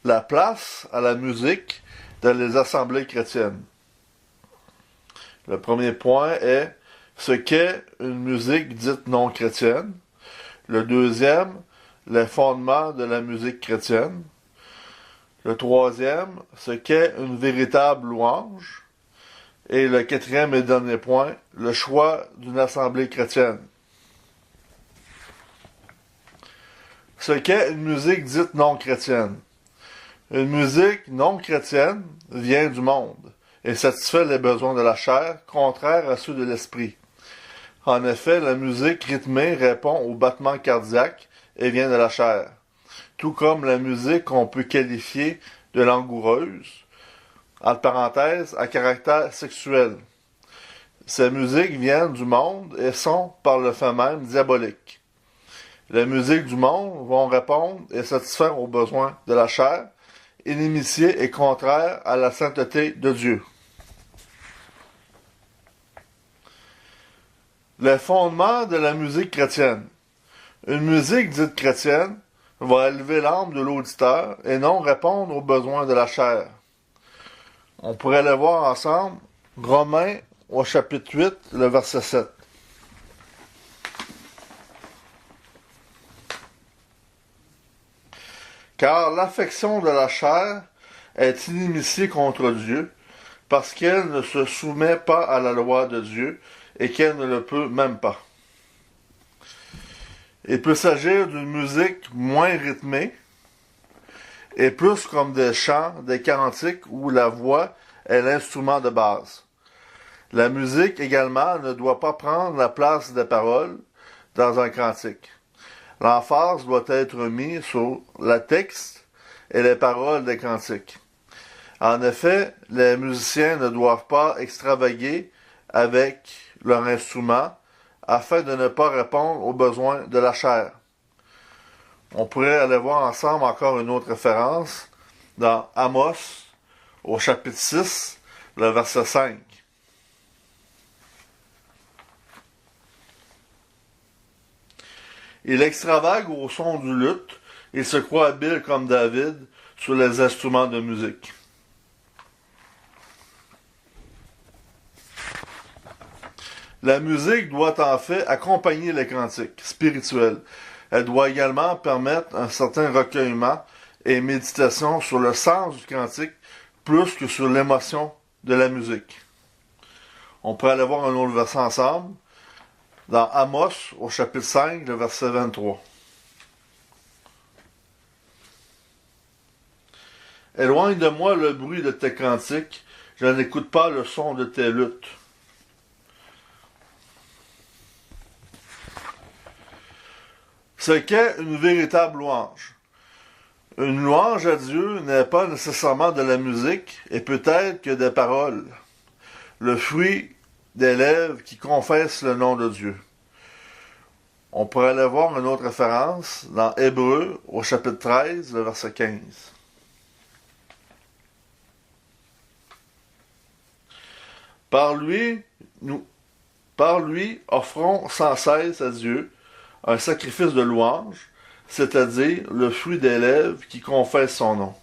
la place à la musique dans les assemblées chrétiennes. Le premier point est ce qu'est une musique dite non chrétienne. Le deuxième, les fondements de la musique chrétienne. Le troisième, ce qu'est une véritable louange. Et le quatrième et dernier point, le choix d'une assemblée chrétienne. Ce qu'est une musique dite non chrétienne. Une musique non chrétienne vient du monde et satisfait les besoins de la chair, contraire à ceux de l'esprit. En effet, la musique rythmée répond au battement cardiaque et vient de la chair, tout comme la musique qu'on peut qualifier de langoureuse, entre parenthèses, à caractère sexuel. Ces musiques viennent du monde et sont, par le fait même, diaboliques. Les musiques du monde vont répondre et satisfaire aux besoins de la chair, inimitié et contraire à la sainteté de Dieu. Les fondements de la musique chrétienne. Une musique dite chrétienne va élever l'âme de l'auditeur et non répondre aux besoins de la chair. On pourrait le voir ensemble, Romains au chapitre 8, le verset 7. Car l'affection de la chair est inimitié contre Dieu, parce qu'elle ne se soumet pas à la loi de Dieu, et qu'elle ne le peut même pas. Il peut s'agir d'une musique moins rythmée, et plus comme des chants, des cantiques, où la voix est l'instrument de base. La musique également ne doit pas prendre la place des paroles dans un cantique. L'emphase doit être mise sur le texte et les paroles des cantiques. En effet, les musiciens ne doivent pas extravaguer avec leur instrument afin de ne pas répondre aux besoins de la chair. On pourrait aller voir ensemble encore une autre référence dans Amos, au chapitre 6, le verset 5. Il extravague au son du luth, il se croit habile comme David sur les instruments de musique. La musique doit en fait accompagner les cantiques spirituels. Elle doit également permettre un certain recueillement et méditation sur le sens du cantique plus que sur l'émotion de la musique. On peut aller voir un autre verset ensemble dans Amos au chapitre 5, le verset 23. Éloigne de moi le bruit de tes cantiques, je n'écoute pas le son de tes luttes. Ce qu'est une véritable louange. Une louange à Dieu n'est pas nécessairement de la musique et peut-être que des paroles. Le fruit des lèvres qui confessent le nom de Dieu. On pourrait aller voir une autre référence dans Hébreux au chapitre 13, le verset 15. Par lui, offrons sans cesse à Dieu un sacrifice de louange, c'est-à-dire le fruit des lèvres qui confesse son nom.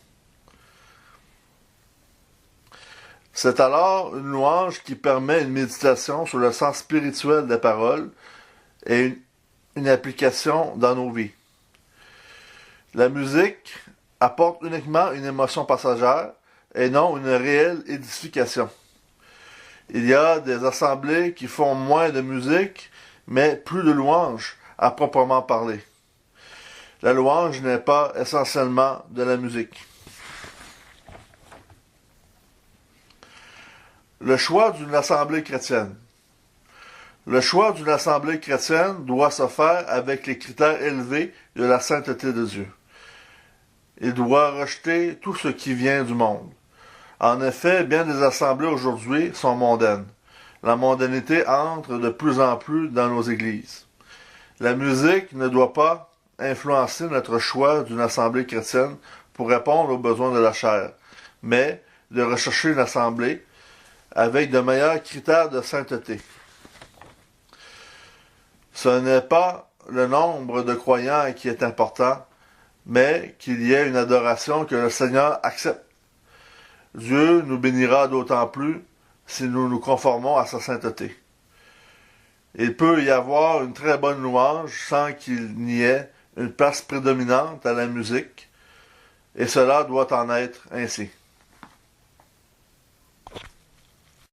C'est alors une louange qui permet une méditation sur le sens spirituel des paroles et une application dans nos vies. La musique apporte uniquement une émotion passagère et non une réelle édification. Il y a des assemblées qui font moins de musique, mais plus de louanges à proprement parler. La louange n'est pas essentiellement de la musique. Le choix d'une assemblée chrétienne. Le choix d'une assemblée chrétienne doit se faire avec les critères élevés de la sainteté de Dieu. Il doit rejeter tout ce qui vient du monde. En effet, bien des assemblées aujourd'hui sont mondaines. La mondanité entre de plus en plus dans nos églises. La musique ne doit pas influencer notre choix d'une assemblée chrétienne pour répondre aux besoins de la chair, mais de rechercher une assemblée avec de meilleurs critères de sainteté. Ce n'est pas le nombre de croyants qui est important, mais qu'il y ait une adoration que le Seigneur accepte. Dieu nous bénira d'autant plus si nous nous conformons à sa sainteté. Il peut y avoir une très bonne louange sans qu'il n'y ait une place prédominante à la musique, et cela doit en être ainsi.